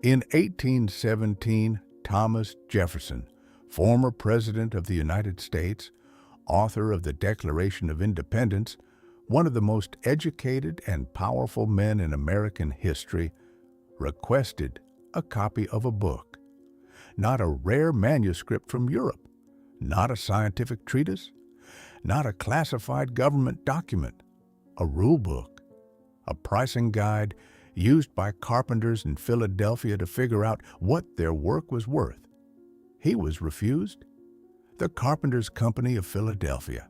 In 1817, Thomas Jefferson, former President of the United States, author of the Declaration of Independence, one of the most educated and powerful men in American history, requested a copy of a book. Not a rare manuscript from Europe, not a scientific treatise, not a classified government document, a rulebook, a pricing guide used by carpenters in Philadelphia to figure out what their work was worth. He was refused. The Carpenters' Company of Philadelphia,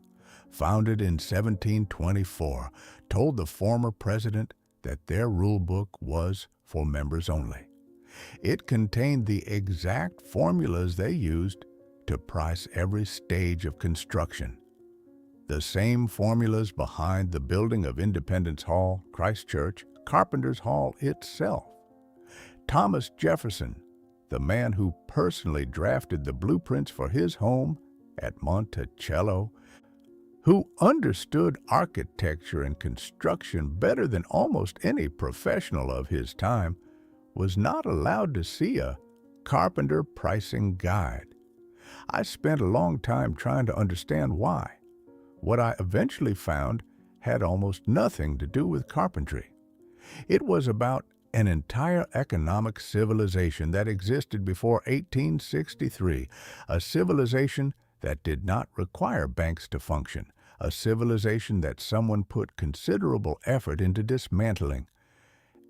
founded in 1724, told the former president that their rulebook was for members only. It contained the exact formulas they used to price every stage of construction. The same formulas behind the building of Independence Hall, Christ Church, Carpenter's Hall itself. Thomas Jefferson, the man who personally drafted the blueprints for his home at Monticello, who understood architecture and construction better than almost any professional of his time, was not allowed to see a carpenter pricing guide. I spent a long time trying to understand why. What I eventually found had almost nothing to do with carpentry. It was about an entire economic civilization that existed before 1863, a civilization that did not require banks to function, a civilization that someone put considerable effort into dismantling,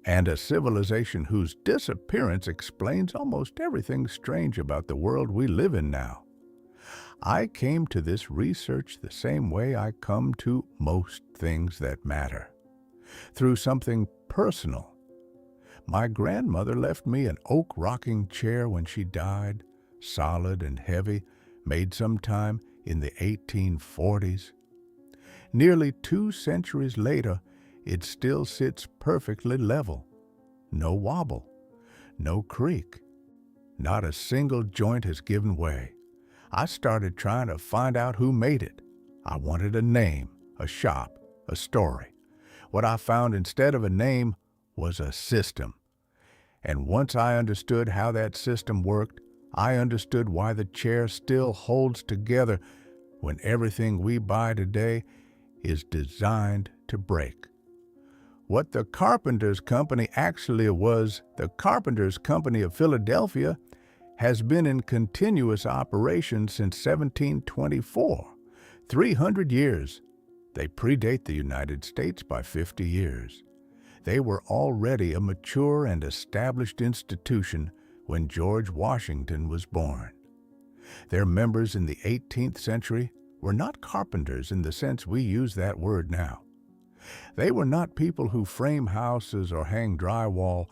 and a civilization whose disappearance explains almost everything strange about the world we live in now. I came to this research the same way I come to most things that matter, through something personal. My grandmother left me an oak rocking chair when she died, solid and heavy, made sometime in the 1840s. Nearly 2 centuries later, it still sits perfectly level. No wobble, no creak. Not a single joint has given way. I started trying to find out who made it. I wanted a name, a shop, a story. What I found instead of a name was a system. And once I understood how that system worked, I understood why the chair still holds together when everything we buy today is designed to break. What the Carpenters' Company actually was, the Carpenters' Company of Philadelphia, has been in continuous operation since 1724, 300 years. They predate the United States by 50 years. They were already a mature and established institution when George Washington was born. Their members in the 18th century were not carpenters in the sense we use that word now. They were not people who frame houses or hang drywall.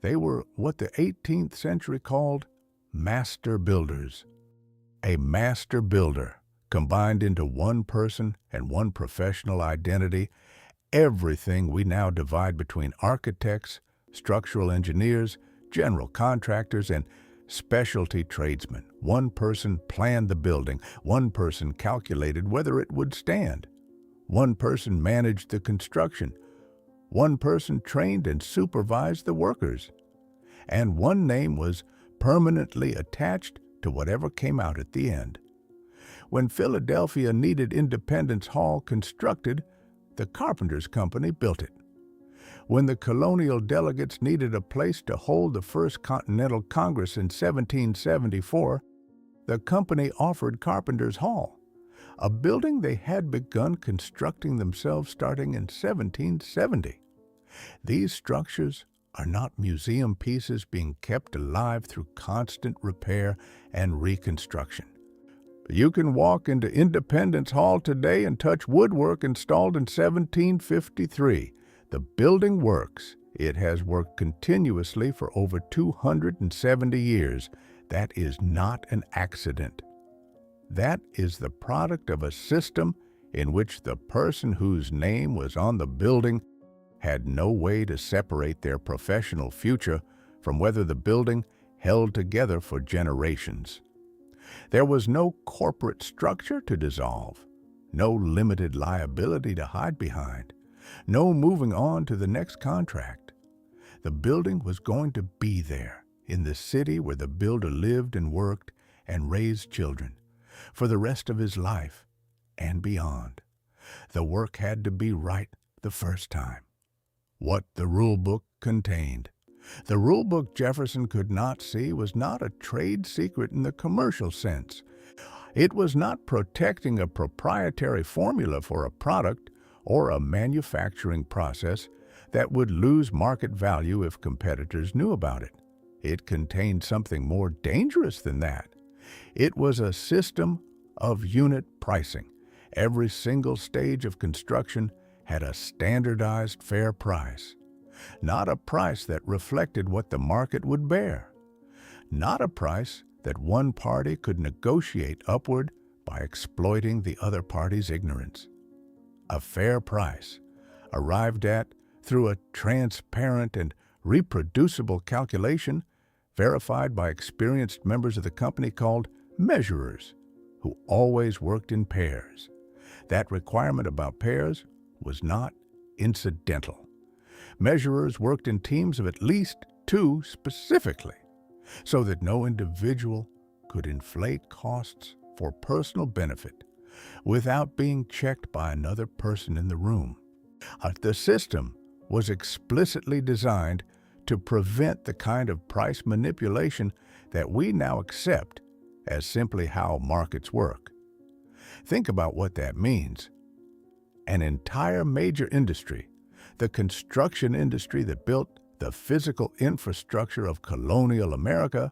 They were what the 18th century called master builders. A master builder, combined into one person and one professional identity, everything we now divide between architects, structural engineers, general contractors, and specialty tradesmen. One person planned the building. One person calculated whether it would stand. One person managed the construction. One person trained and supervised the workers. And one name was permanently attached to whatever came out at the end. When Philadelphia needed Independence Hall constructed, the Carpenters' Company built it. When the Colonial delegates needed a place to hold the First Continental Congress in 1774, the company offered Carpenters' Hall, a building they had begun constructing themselves starting in 1770. These structures are not museum pieces being kept alive through constant repair and reconstruction. You can walk into Independence Hall today and touch woodwork installed in 1753. The building works. It has worked continuously for over 270 years. That is not an accident. That is the product of a system in which the person whose name was on the building had no way to separate their professional future from whether the building held together for generations. There was no corporate structure to dissolve, no limited liability to hide behind, no moving on to the next contract. The building was going to be there in the city where the builder lived and worked and raised children for the rest of his life and beyond. The work had to be right the first time. What the rulebook contained. The rulebook Jefferson could not see was not a trade secret in the commercial sense. It was not protecting a proprietary formula for a product or a manufacturing process that would lose market value if competitors knew about it. It contained something more dangerous than that. It was a system of unit pricing. Every single stage of construction had a standardized fair price, not a price that reflected what the market would bear, not a price that one party could negotiate upward by exploiting the other party's ignorance. A fair price, arrived at through a transparent and reproducible calculation verified by experienced members of the company called measurers, who always worked in pairs. That requirement about pairs was not incidental. Measurers worked in teams of at least two specifically, so that no individual could inflate costs for personal benefit without being checked by another person in the room. The system was explicitly designed to prevent the kind of price manipulation that we now accept as simply how markets work. Think about what that means. An entire major industry, the construction industry that built the physical infrastructure of colonial America,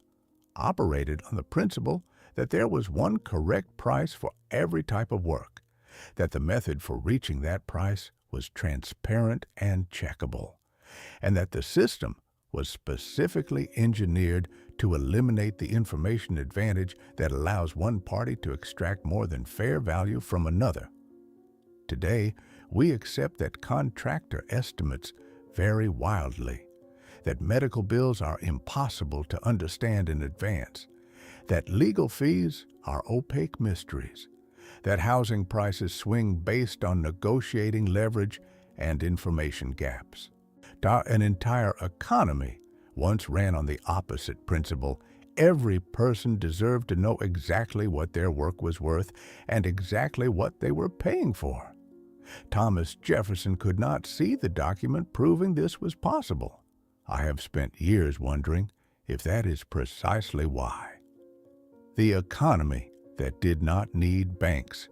operated on the principle that there was one correct price for every type of work, that the method for reaching that price was transparent and checkable, and that the system was specifically engineered to eliminate the information advantage that allows one party to extract more than fair value from another. Today, we accept that contractor estimates vary wildly, that medical bills are impossible to understand in advance, that legal fees are opaque mysteries, that housing prices swing based on negotiating leverage and information gaps. An entire economy once ran on the opposite principle. Every person deserved to know exactly what their work was worth and exactly what they were paying for. Thomas Jefferson could not see the document proving this was possible. I have spent years wondering if that is precisely why. The economy that did not need banks.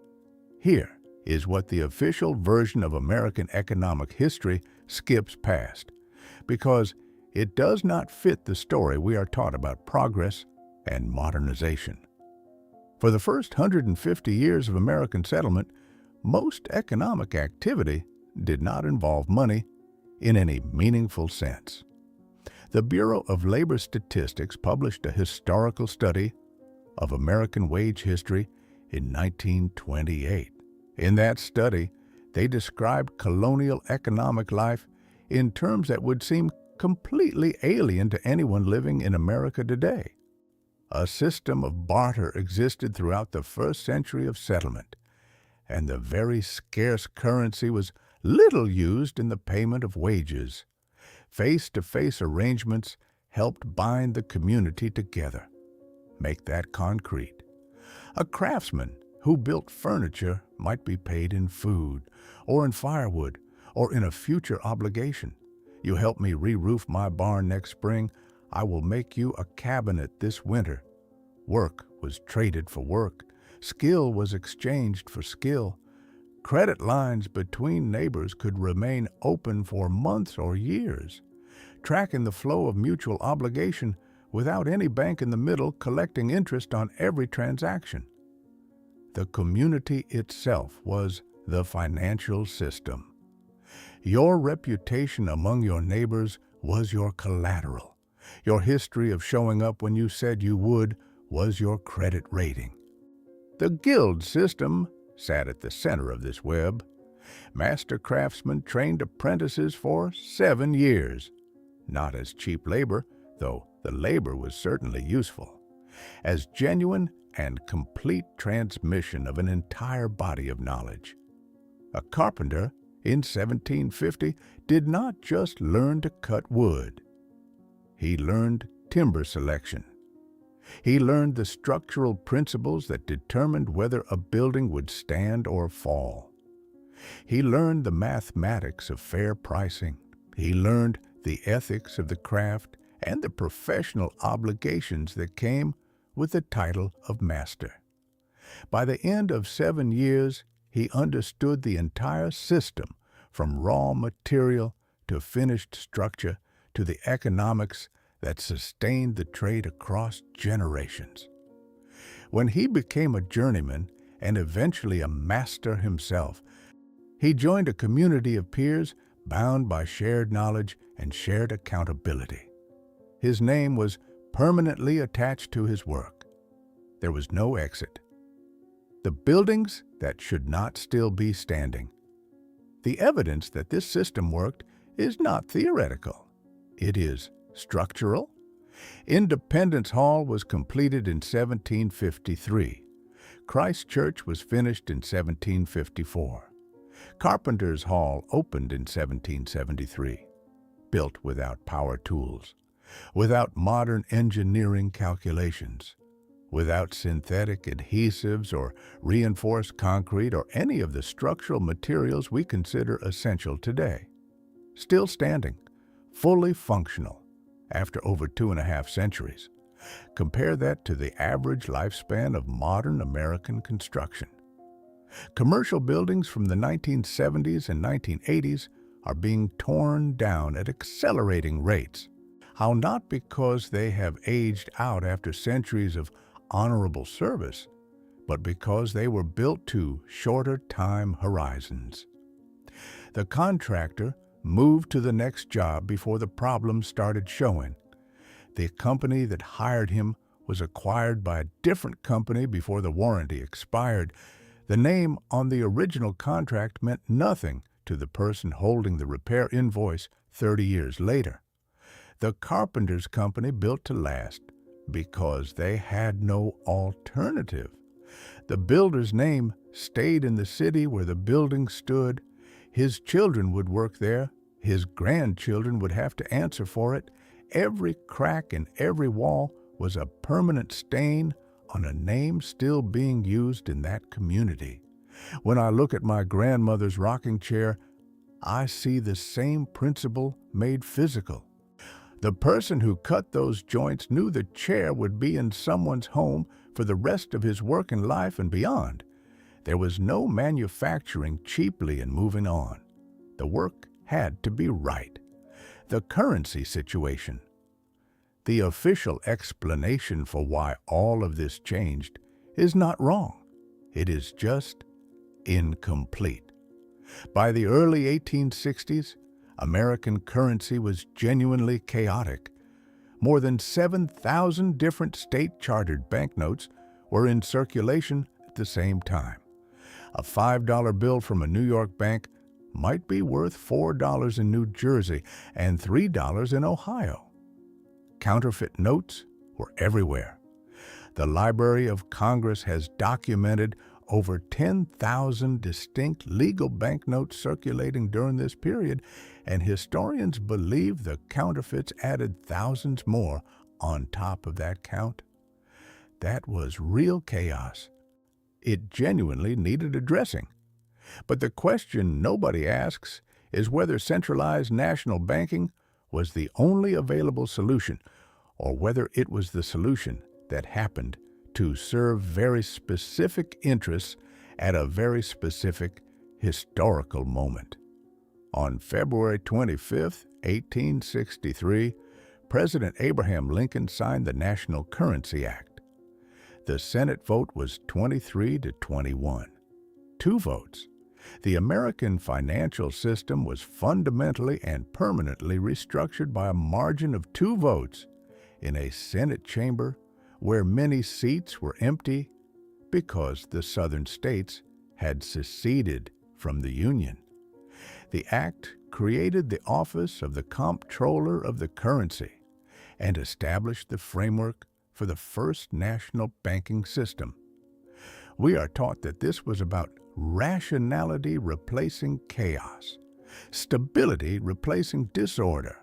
Here is what the official version of American economic history skips past, because it does not fit the story we are taught about progress and modernization. For the first 150 years of American settlement, most economic activity did not involve money in any meaningful sense. The Bureau of Labor Statistics published a historical study of American wage history in 1928. In that study, they described colonial economic life in terms that would seem completely alien to anyone living in America today. A system of barter existed throughout the first century of settlement, and the very scarce currency was little used in the payment of wages. Face-to-face arrangements helped bind the community together. Make that concrete. A craftsman who built furniture might be paid in food, or in firewood, or in a future obligation. You help me re-roof my barn next spring, I will make you a cabinet this winter. Work was traded for work. Skill was exchanged for skill. Credit lines between neighbors could remain open for months or years, tracking the flow of mutual obligation without any bank in the middle collecting interest on every transaction. The community itself was the financial system. Your reputation among your neighbors was your collateral. Your history of showing up when you said you would was your credit rating. The guild system sat at the center of this web. Master craftsmen trained apprentices for 7 years, not as cheap labor, though the labor was certainly useful, as genuine and complete transmission of an entire body of knowledge. A carpenter in 1750 did not just learn to cut wood. He learned timber selection. He learned the structural principles that determined whether a building would stand or fall. He learned the mathematics of fair pricing. He learned the ethics of the craft and the professional obligations that came with the title of master. By the end of 7 years, he understood the entire system, from raw material to finished structure to the economics that sustained the trade across generations. When he became a journeyman and eventually a master himself, he joined a community of peers bound by shared knowledge and shared accountability. His name was permanently attached to his work. There was no exit. The buildings that should not still be standing. The evidence that this system worked is not theoretical. It is structural. Independence Hall was completed in 1753. Christ Church was finished in 1754. Carpenter's Hall opened in 1773, built without power tools, without modern engineering calculations, without synthetic adhesives or reinforced concrete or any of the structural materials we consider essential today. Still standing, fully functional, after over 2.5 centuries. Compare that to the average lifespan of modern American construction. Commercial buildings from the 1970s and 1980s are being torn down at accelerating rates. How not because they have aged out after centuries of honorable service, but because they were built to shorter time horizons. The contractor moved to the next job before the problems started showing. The company that hired him was acquired by a different company before the warranty expired. The name on the original contract meant nothing to the person holding the repair invoice 30 years later. The carpenter's company built to last because they had no alternative. The builder's name stayed in the city where the building stood. His children would work there. His grandchildren would have to answer for it. Every crack in every wall was a permanent stain on a name still being used in that community. When I look at my grandmother's rocking chair, I see the same principle made physical. The person who cut those joints knew the chair would be in someone's home for the rest of his working life and beyond. There was no manufacturing cheaply and moving on. The work had to be right. The currency situation. The official explanation for why all of this changed is not wrong. It is just incomplete. By the early 1860s, American currency was genuinely chaotic. More than 7,000 different state-chartered banknotes were in circulation at the same time. A $5 bill from a New York bank might be worth $4 in New Jersey and $3 in Ohio. Counterfeit notes were everywhere. The Library of Congress has documented over 10,000 distinct legal banknotes circulating during this period, and historians believe the counterfeits added thousands more on top of that count. That was real chaos. It genuinely needed addressing. But the question nobody asks is whether centralized national banking was the only available solution, or whether it was the solution that happened to serve very specific interests at a very specific historical moment. On February 25, 1863, President Abraham Lincoln signed the National Currency Act. The Senate vote was 23 to 21. 2 votes. The American financial system was fundamentally and permanently restructured by a margin of 2 votes in a Senate chamber where many seats were empty because the southern states had seceded from the Union. The act created the office of the Comptroller of the Currency and established the framework for the first national banking system. We are taught that this was about rationality replacing chaos, stability replacing disorder.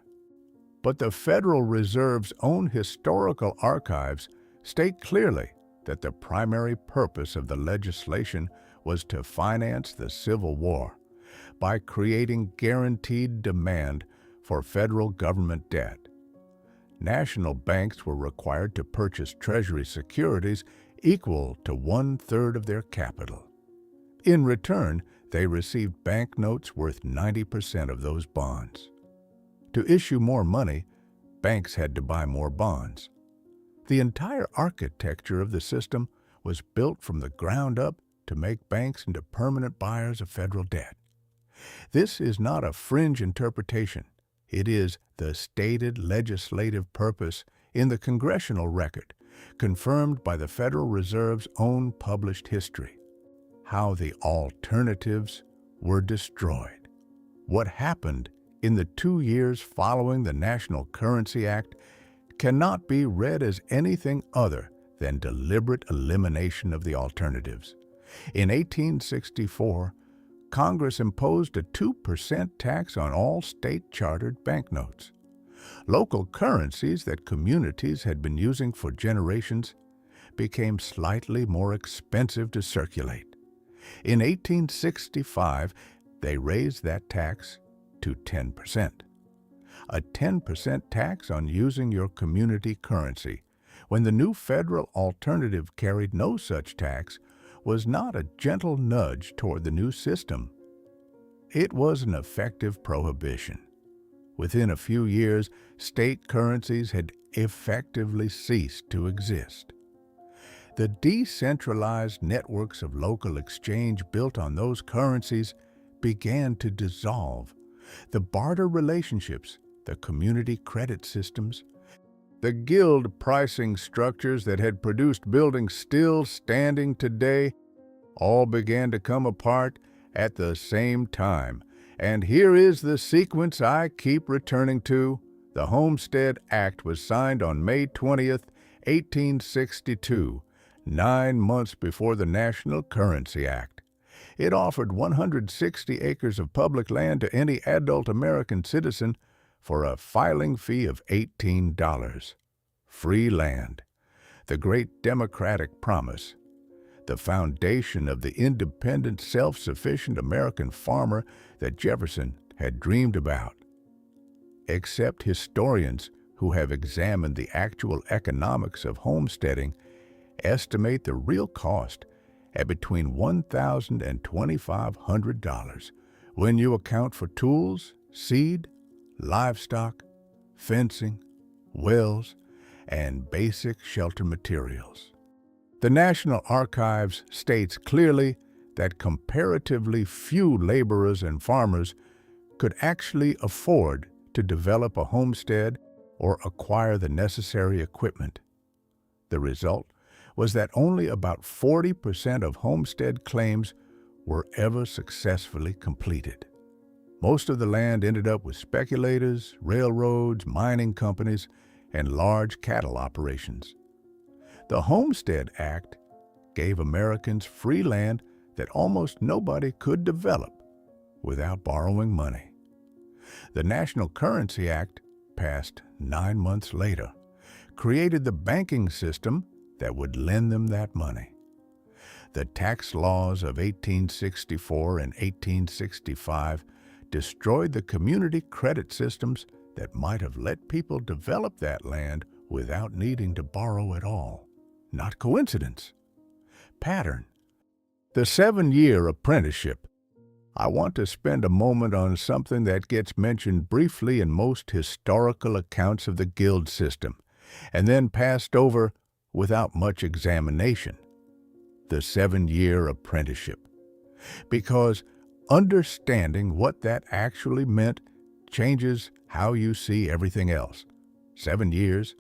But the Federal Reserve's own historical archives state clearly that the primary purpose of the legislation was to finance the Civil War by creating guaranteed demand for federal government debt. National banks were required to purchase Treasury securities equal to 1/3 of their capital. In return, they received banknotes worth 90% of those bonds. To issue more money, banks had to buy more bonds. The entire architecture of the system was built from the ground up to make banks into permanent buyers of federal debt. This is not a fringe interpretation. It is the stated legislative purpose in the congressional record, confirmed by the Federal Reserve's own published history. How the alternatives were destroyed. What happened in the 2 years following the National Currency Act cannot be read as anything other than deliberate elimination of the alternatives. In 1864, Congress imposed a 2% tax on all state-chartered banknotes. Local currencies that communities had been using for generations became slightly more expensive to circulate. In 1865, they raised that tax to 10%. A 10% tax on using your community currency, when the new federal alternative carried no such tax, was not a gentle nudge toward the new system. It was an effective prohibition. Within a few years, state currencies had effectively ceased to exist. The decentralized networks of local exchange built on those currencies began to dissolve. The barter relationships, the community credit systems, the guild pricing structures that had produced buildings still standing today, all began to come apart at the same time. And here is the sequence I keep returning to. The Homestead Act was signed on May 20th, 1862, 9 months before the National Currency Act. It offered 160 acres of public land to any adult American citizen for a filing fee of $18. Free land. The great democratic promise. The foundation of the independent, self-sufficient American farmer that Jefferson had dreamed about. Except historians who have examined the actual economics of homesteading estimate the real cost at between $1,000 and $2,500 when you account for tools, seed, livestock, fencing, wells, and basic shelter materials. The National Archives states clearly that comparatively few laborers and farmers could actually afford to develop a homestead or acquire the necessary equipment. The result was that only about 40% of homestead claims were ever successfully completed. Most of the land ended up with speculators, railroads, mining companies, and large cattle operations. The Homestead Act gave Americans free land that almost nobody could develop without borrowing money. The National Currency Act, passed 9 months later, created the banking system that would lend them that money. The tax laws of 1864 and 1865 destroyed the community credit systems that might have let people develop that land without needing to borrow at all. Not coincidence. Pattern. The 7-year apprenticeship. I want to spend a moment on something that gets mentioned briefly in most historical accounts of the guild system, and then passed over without much examination. The 7-year apprenticeship. Because understanding what that actually meant changes how you see everything else. 7 years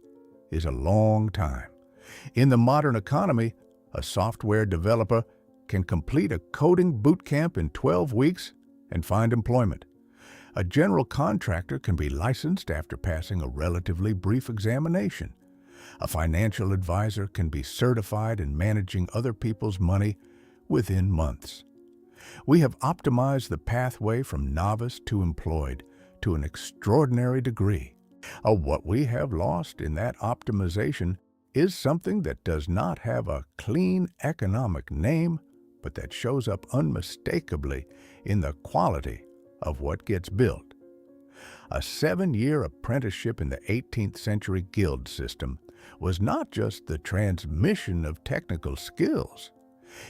is a long time. In the modern economy, a software developer can complete a coding boot camp in 12 weeks and find employment. A general contractor can be licensed after passing a relatively brief examination. A financial advisor can be certified in managing other people's money within months. We have optimized the pathway from novice to employed to an extraordinary degree. What we have lost in that optimization is something that does not have a clean economic name, but that shows up unmistakably in the quality of what gets built. A 7-year apprenticeship in the 18th century guild system was not just the transmission of technical skills.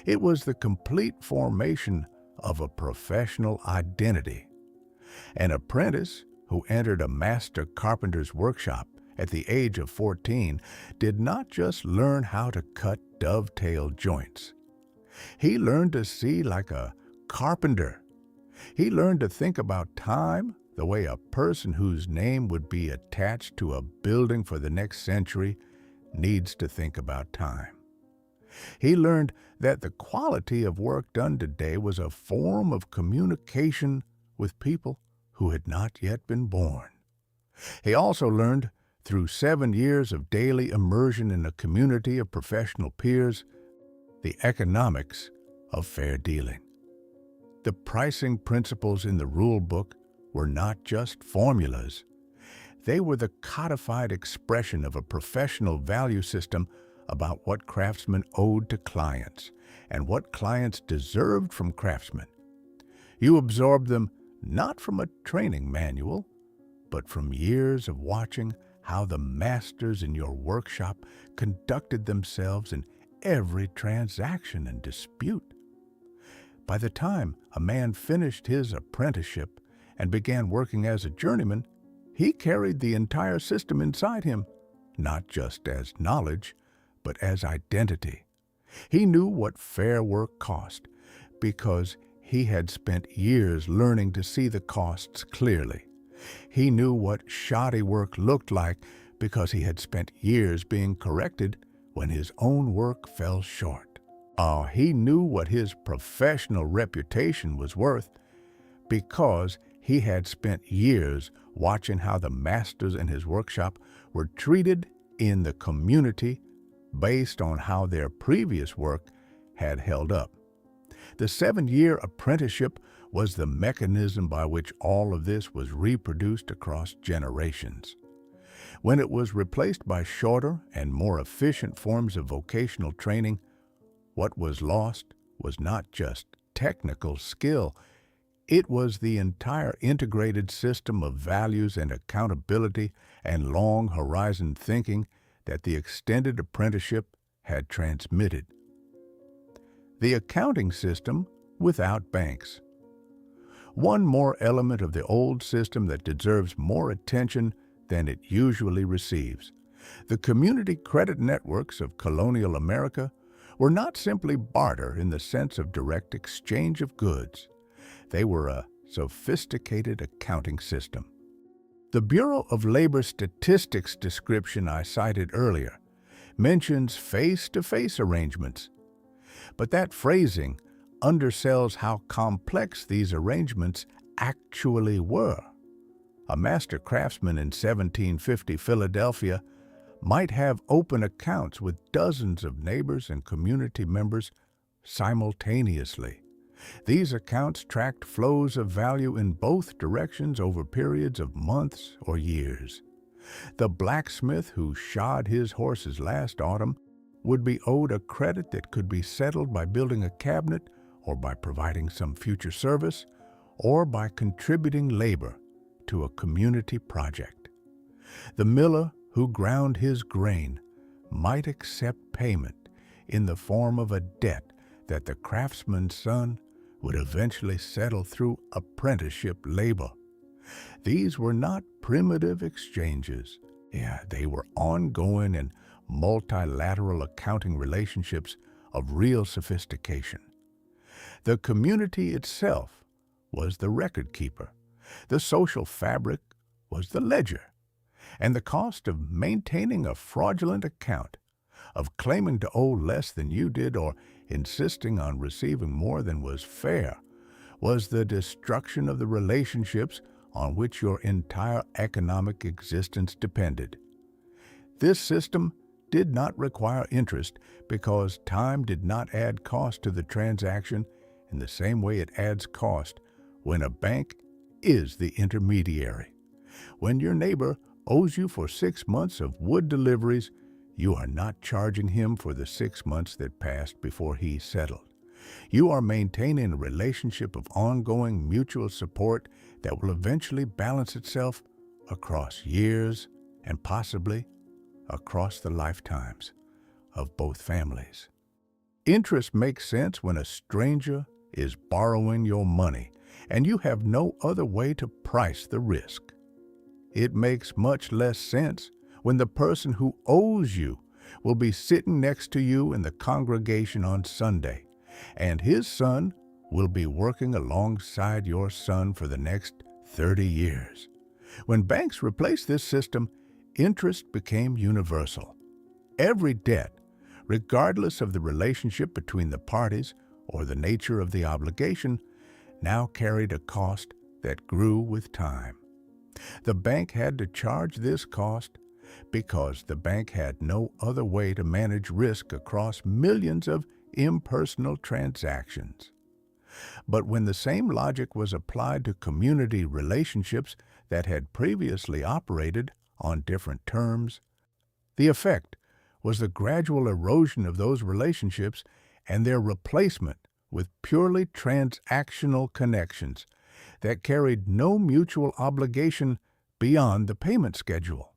It was the complete formation of a professional identity. An apprentice who entered a master carpenter's workshop at the age of 14 did not just learn how to cut dovetail joints. He learned to see like a carpenter. He learned to think about time the way a person whose name would be attached to a building for the next century needs to think about time. He learned that the quality of work done today was a form of communication with people who had not yet been born. He also learned, through 7 years of daily immersion in a community of professional peers, the economics of fair dealing. The pricing principles in the rulebook were not just formulas. They were the codified expression of a professional value system about what craftsmen owed to clients and what clients deserved from craftsmen. You absorbed them not from a training manual, but from years of watching how the masters in your workshop conducted themselves in every transaction and dispute. By the time a man finished his apprenticeship and began working as a journeyman, he carried the entire system inside him, not just as knowledge, but as identity. He knew what fair work cost because he had spent years learning to see the costs clearly. He knew what shoddy work looked like because he had spent years being corrected when his own work fell short. He knew what his professional reputation was worth because he had spent years watching how the masters in his workshop were treated in the community based on how their previous work had held up. The 7-year apprenticeship was the mechanism by which all of this was reproduced across generations. When it was replaced by shorter and more efficient forms of vocational training, what was lost was not just technical skill. It was the entire integrated system of values and accountability and long horizon thinking that the extended apprenticeship had transmitted. The accounting system without banks. One more element of the old system that deserves more attention than it usually receives. The community credit networks of colonial America were not simply barter in the sense of direct exchange of goods. They were a sophisticated accounting system. The Bureau of Labor Statistics description I cited earlier mentions face-to-face arrangements, but that phrasing undersells how complex these arrangements actually were. A master craftsman in 1750 Philadelphia might have open accounts with dozens of neighbors and community members simultaneously. These accounts tracked flows of value in both directions over periods of months or years. The blacksmith who shod his horses last autumn would be owed a credit that could be settled by building a cabinet or by providing some future service or by contributing labor to a community project. The miller who ground his grain might accept payment in the form of a debt that the craftsman's son would eventually settle through apprenticeship labor. These were not primitive exchanges. They were ongoing and multilateral accounting relationships of real sophistication. The community itself was the record keeper. The social fabric was the ledger. And the cost of maintaining a fraudulent account, of claiming to owe less than you did or insisting on receiving more than was fair, was the destruction of the relationships on which your entire economic existence depended. This system did not require interest because time did not add cost to the transaction in the same way it adds cost when a bank is the intermediary. When your neighbor owes you for 6 months of wood deliveries, you are not charging him for the 6 months that passed before he settled. You are maintaining a relationship of ongoing mutual support that will eventually balance itself across years and possibly across the lifetimes of both families. Interest makes sense when a stranger is borrowing your money and you have no other way to price the risk. It makes much less sense when the person who owes you will be sitting next to you in the congregation on Sunday, and his son will be working alongside your son for the next 30 years. When banks replaced this system, interest became universal. Every debt, regardless of the relationship between the parties or the nature of the obligation, now carried a cost that grew with time. The bank had to charge this cost because the bank had no other way to manage risk across millions of impersonal transactions. But when the same logic was applied to community relationships that had previously operated on different terms, the effect was the gradual erosion of those relationships and their replacement with purely transactional connections that carried no mutual obligation beyond the payment schedule.